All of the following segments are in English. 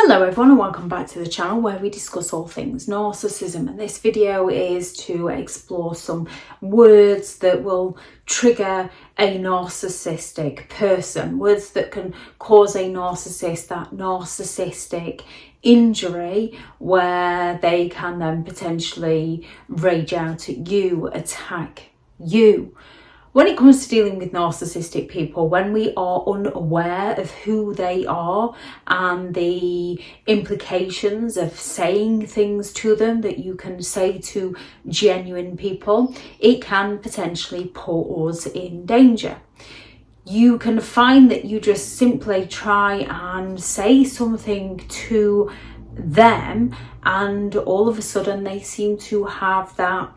Hello everyone and welcome back to the channel where we discuss all things narcissism, and this video is to explore some words that will trigger a narcissistic person, words that can cause a narcissist that narcissistic injury where they can then potentially rage out at you, attack you. When it comes to dealing with narcissistic people, when we are unaware of who they are and the implications of saying things to them that you can say to genuine people, it can potentially put us in danger. You can find that you just simply try and say something to them and all of a sudden they seem to have that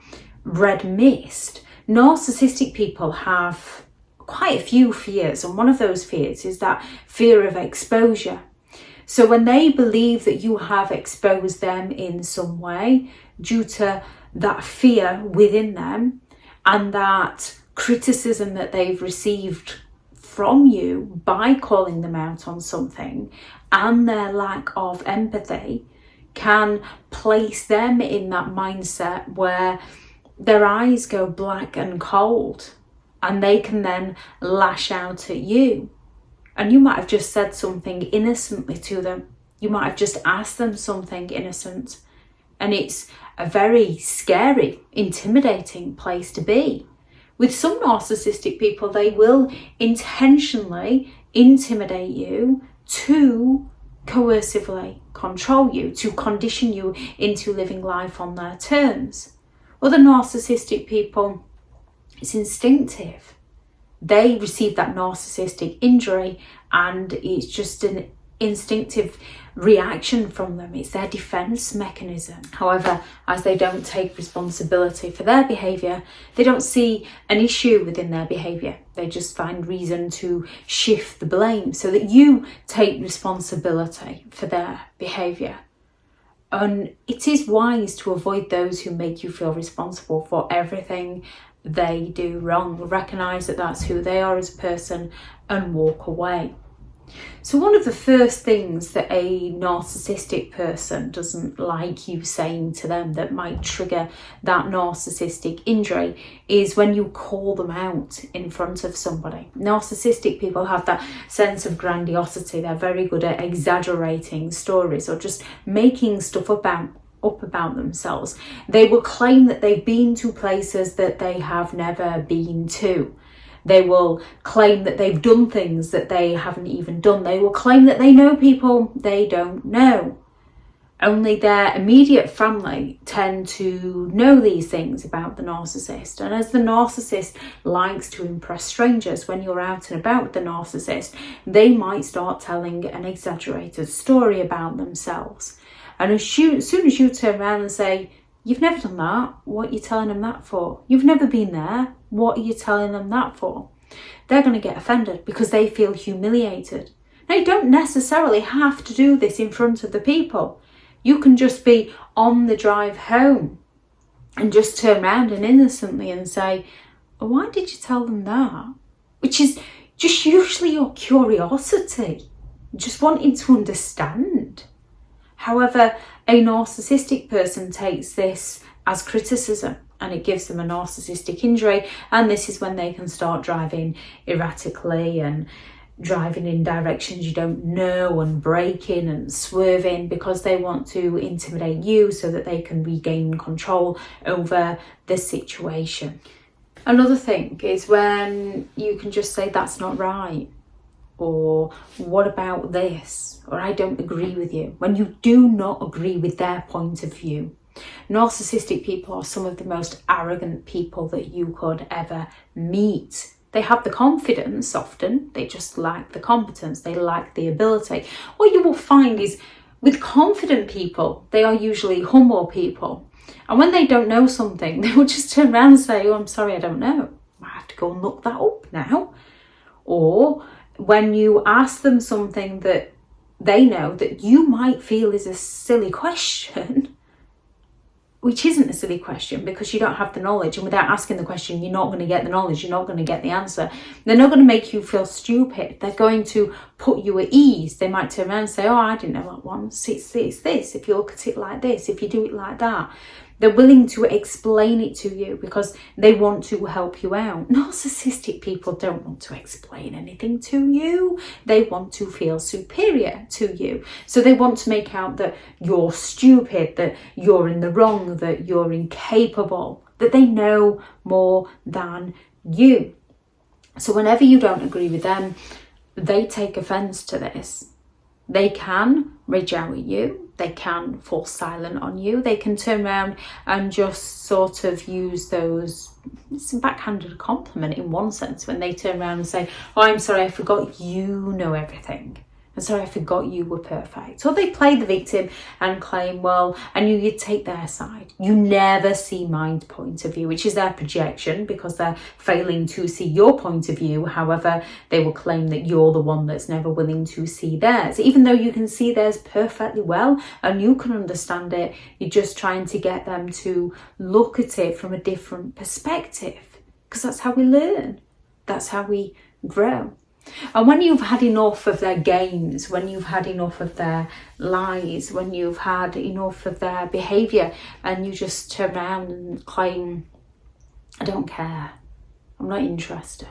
red mist. Narcissistic people have quite a few fears, and one of those fears is that fear of exposure. So when they believe that you have exposed them in some way due to that fear within them and that criticism that they've received from you by calling them out on something, and their lack of empathy can place them in that mindset where their eyes go black and cold and they can then lash out at you. And you might have just said something innocently to them. You might have just asked them something innocent. And it's a very scary, intimidating place to be. With some narcissistic people, they will intentionally intimidate you to coercively control you, to condition you into living life on their terms. Other narcissistic people, it's instinctive. They receive that narcissistic injury and it's just an instinctive reaction from them. It's their defense mechanism. However, as they don't take responsibility for their behavior, they don't see an issue within their behavior. They just find reason to shift the blame so that you take responsibility for their behavior. And it is wise to avoid those who make you feel responsible for everything they do wrong. Recognise that that's who they are as a person and walk away. So one of the first things that a narcissistic person doesn't like you saying to them that might trigger that narcissistic injury is when you call them out in front of somebody. Narcissistic people have that sense of grandiosity. They're very good at exaggerating stories or just making stuff up about themselves. They will claim that they've been to places that they have never been to. They will claim that they've done things that they haven't even done. They will claim that they know people they don't know. Only their immediate family tend to know these things about the narcissist. And as the narcissist likes to impress strangers, when you're out and about with the narcissist, they might start telling an exaggerated story about themselves. And as soon as you turn around and say, "You've never done that, what are you telling them that for? You've never been there, what are you telling them that for?" They're going to get offended because they feel humiliated. Now, you don't necessarily have to do this in front of the people. You can just be on the drive home and just turn around and innocently and say, "Well, why did you tell them that?" Which is just usually your curiosity, just wanting to understand. However, a narcissistic person takes this as criticism and it gives them a narcissistic injury, and this is when they can start driving erratically and driving in directions you don't know and braking and swerving because they want to intimidate you so that they can regain control over the situation. Another thing is when you can just say, "That's not right," or "What about this?" or "I don't agree with you," when you do not agree with their point of view. Narcissistic people are some of the most arrogant people that you could ever meet. They have the confidence often, they just lack the competence, they lack the ability. What you will find is with confident people, they are usually humble people. And when they don't know something, they will just turn around and say, "Oh, I'm sorry, I don't know. I have to go and look that up now." Or when you ask them something that they know that you might feel is a silly question, which isn't a silly question because you don't have the knowledge, and without asking the question you're not going to get the knowledge, you're not going to get the answer. They're not going to make you feel stupid. They're going to put you at ease. They might turn around and say, oh, I didn't know that once, it's this, if you look at it like this, if you do it like that. They're willing to explain it to you because they want to help you out. Narcissistic people don't want to explain anything to you. They want to feel superior to you. So they want to make out that you're stupid, that you're in the wrong, that you're incapable, that they know more than you. So whenever you don't agree with them, they take offense to this. They can rage out at you. They can fall silent on you. They can turn around and just sort of use those, it's a backhanded compliment in one sense, when they turn around and say, oh, I'm sorry, I forgot you know everything. I'm sorry, I forgot you were perfect. Or they play the victim and claim, well, I knew you'd take their side. You never see my point of view, which is their projection because they're failing to see your point of view. However, they will claim that you're the one that's never willing to see theirs. Even though you can see theirs perfectly well and you can understand it, you're just trying to get them to look at it from a different perspective, because that's how we learn. That's how we grow. And when you've had enough of their games, when you've had enough of their lies, when you've had enough of their behaviour, and you just turn around and claim, I don't care, I'm not interested.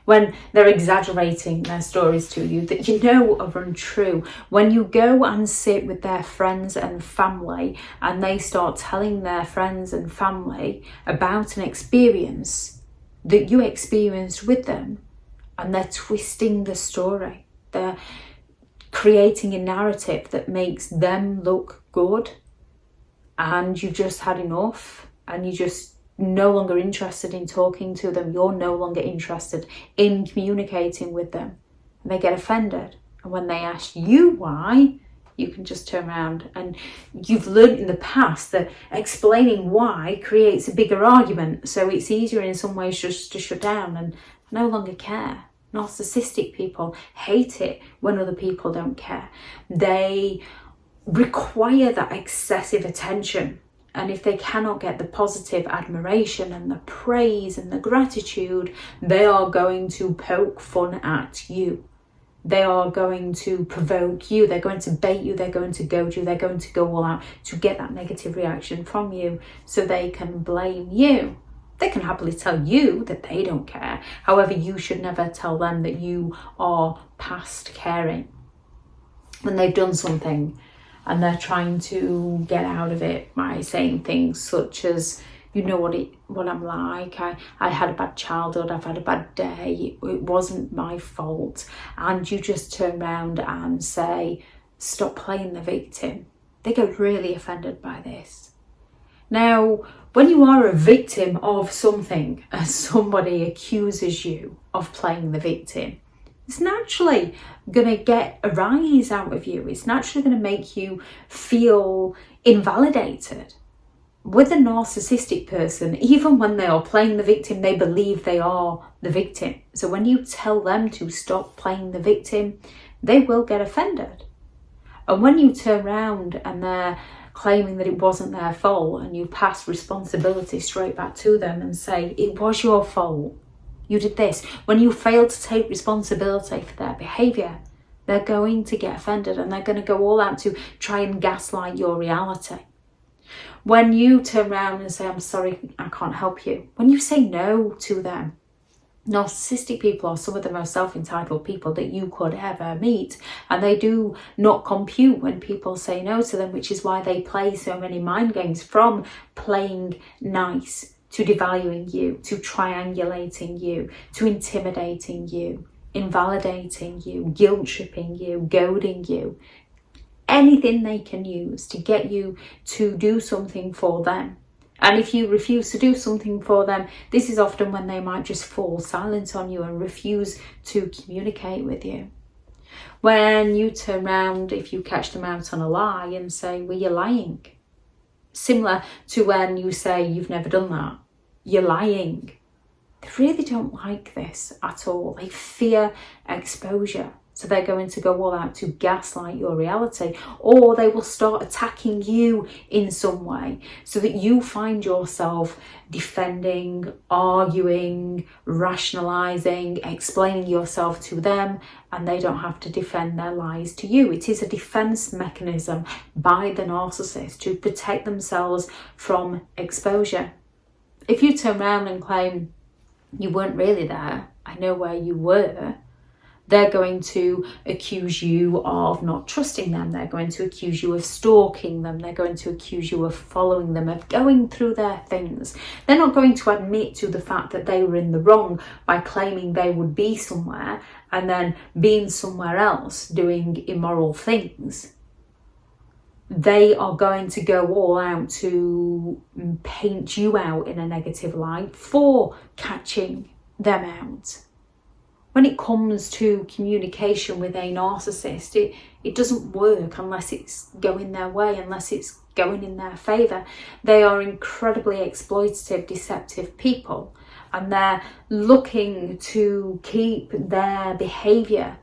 When they're exaggerating their stories to you that you know are untrue, when you go and sit with their friends and family and they start telling their friends and family about an experience that you experienced with them, and they're twisting the story. They're creating a narrative that makes them look good. And you've just had enough. And you're just no longer interested in talking to them. You're no longer interested in communicating with them. And they get offended. And when they ask you why, you can just turn around. And you've learned in the past that explaining why creates a bigger argument. So it's easier in some ways just to shut down and no longer care. Narcissistic people hate it when other people don't care. They require that excessive attention. And if they cannot get the positive admiration and the praise and the gratitude, they are going to poke fun at you. They are going to provoke you. They're going to bait you. They're going to goad you. They're going to go all out to get that negative reaction from you so they can blame you. They can happily tell you that they don't care. However, you should never tell them that you are past caring. When they've done something and they're trying to get out of it by saying things such as, you know what I'm like, I had a bad childhood, I've had a bad day, it wasn't my fault. And you just turn around and say, stop playing the victim. They get really offended by this. Now, when you are a victim of something and somebody accuses you of playing the victim, it's naturally going to get a rise out of you. It's naturally going to make you feel invalidated. With a narcissistic person, even when they are playing the victim, they believe they are the victim. So when you tell them to stop playing the victim, they will get offended. And when you turn around and they're claiming that it wasn't their fault and you pass responsibility straight back to them and say, it was your fault, you did this. When you fail to take responsibility for their behaviour, they're going to get offended and they're going to go all out to try and gaslight your reality. When you turn around and say, I'm sorry, I can't help you, when you say no to them, narcissistic people are some of the most self-entitled people that you could ever meet, and they do not compute when people say no to them, which is why they play so many mind games, from playing nice to devaluing you, to triangulating you, to intimidating you, invalidating you, guilt-tripping you, goading you. Anything they can use to get you to do something for them. And if you refuse to do something for them, this is often when they might just fall silent on you and refuse to communicate with you. When you turn around, if you catch them out on a lie and say, well, you're lying. Similar to when you say you've never done that. You're lying. They really don't like this at all. They fear exposure. So they're going to go all out to gaslight your reality, or they will start attacking you in some way so that you find yourself defending, arguing, rationalizing, explaining yourself to them, and they don't have to defend their lies to you. It is a defense mechanism by the narcissist to protect themselves from exposure. If you turn around and claim you weren't really there, I know where you were, they're going to accuse you of not trusting them. They're going to accuse you of stalking them. They're going to accuse you of following them, of going through their things. They're not going to admit to the fact that they were in the wrong by claiming they would be somewhere and then being somewhere else doing immoral things. They are going to go all out to paint you out in a negative light for catching them out. When it comes to communication with a narcissist, it doesn't work unless it's going their way, unless it's going in their favour. They are incredibly exploitative, deceptive people, and they're looking to keep their behaviour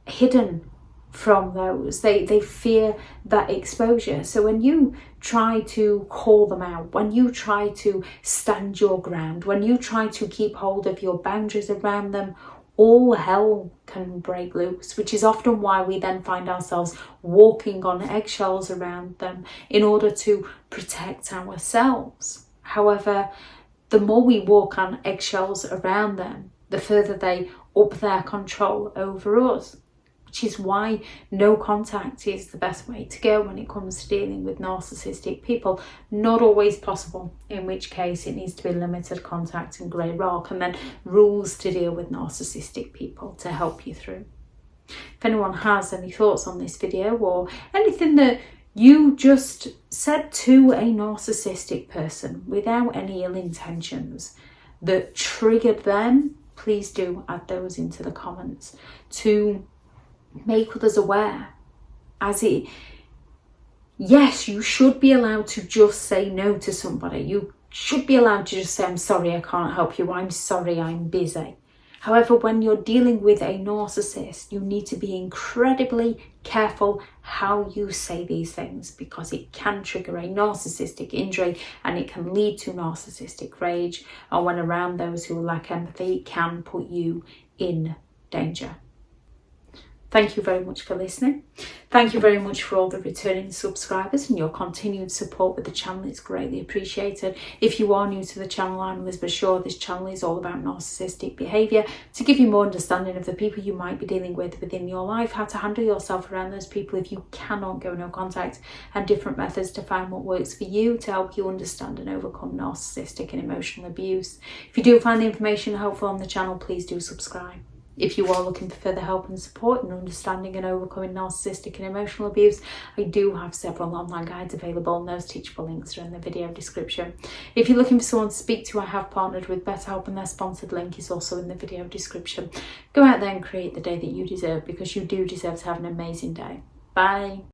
hidden from those. They fear that exposure. So when you try to call them out, when you try to stand your ground, when you try to keep hold of your boundaries around them, all hell can break loose, which is often why we then find ourselves walking on eggshells around them in order to protect ourselves. However, the more we walk on eggshells around them, the further they up their control over us, which is why no contact is the best way to go when it comes to dealing with narcissistic people. Not always possible, in which case it needs to be limited contact and grey rock, and then rules to deal with narcissistic people to help you through. If anyone has any thoughts on this video or anything that you just said to a narcissistic person without any ill intentions that triggered them, please do add those into the comments to make others aware. Yes, you should be allowed to just say no to somebody. You should be allowed to just say, I'm sorry, I can't help you. I'm sorry, I'm busy. However, when you're dealing with a narcissist, you need to be incredibly careful how you say these things, because it can trigger a narcissistic injury and it can lead to narcissistic rage. And when around those who lack empathy, it can put you in danger. Thank you very much for listening. Thank you very much for all the returning subscribers and your continued support with the channel. It's greatly appreciated. If you are new to the channel, I'm Elizabeth Shaw. This channel is all about narcissistic behaviour to give you more understanding of the people you might be dealing with within your life, how to handle yourself around those people if you cannot go no contact, and different methods to find what works for you to help you understand and overcome narcissistic and emotional abuse. If you do find the information helpful on the channel, please do subscribe. If you are looking for further help and support in understanding and overcoming narcissistic and emotional abuse, I do have several online guides available, and those teachable links are in the video description. If you're looking for someone to speak to, I have partnered with BetterHelp, and their sponsored link is also in the video description. Go out there and create the day that you deserve, because you do deserve to have an amazing day. Bye.